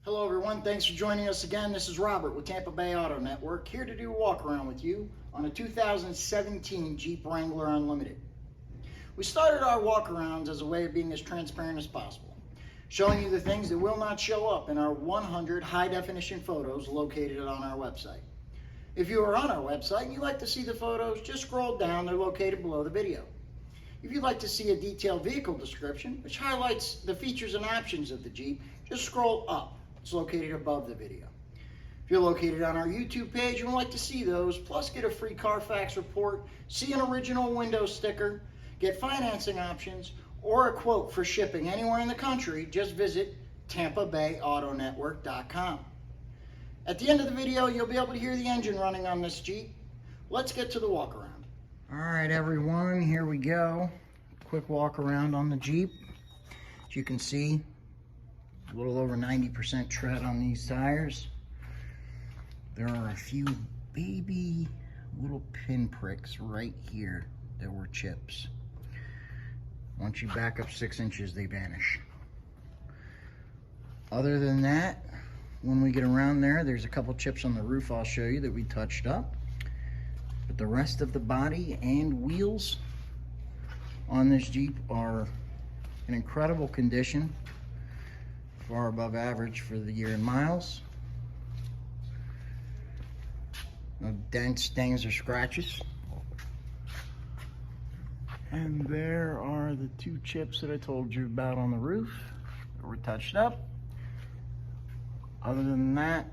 Hello everyone, thanks for joining us again. This is Robert with Tampa Bay Auto Network, here to do a walk around with you on a 2017 Jeep Wrangler Unlimited. We started our walk arounds as a way of being as transparent as possible, showing you the things that will not show up in our 100 high definition photos located on our website. If you are on our website and you'd like to see the photos, just scroll down, they're located below the video. If you'd like to see a detailed vehicle description, which highlights the features and options of the Jeep, just scroll up. It's located above the video. If you're located on our YouTube page and would like to see those, plus get a free CARFAX report, see an original window sticker, get financing options, or a quote for shipping anywhere in the country, just visit TampaBayAutoNetwork.com. At the end of the video, you'll be able to hear the engine running on this Jeep. Let's get to the walk around. All right, everyone, here we go. Quick walk around on the Jeep. As you can see, a little over 90% tread on these tires. There are a few baby little pinpricks right here that were chips. Once you back up 6 inches, they vanish. Other than that, when we get around there, there's a couple chips on the roof I'll show you that we touched up. But the rest of the body and wheels on this Jeep are in incredible condition. Far above average for the year in miles. No dents, dings, or scratches. And there are the 2 chips that I told you about on the roof that were touched up. Other than that,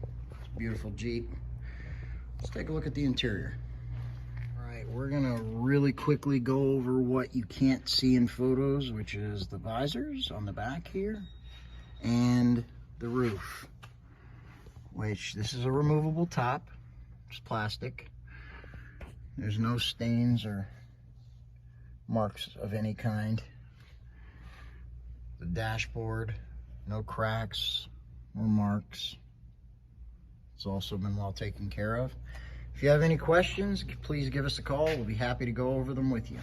it's a beautiful Jeep. Let's take a look at the interior. All right, we're gonna really quickly go over what you can't see in photos, which is the visors on the back here and the roof, which this is a removable top. It's plastic. There's no stains or marks of any kind. The dashboard, no cracks or marks. It's also been well taken care of. If you have any questions, please give us a call. We'll be happy to go over them with you.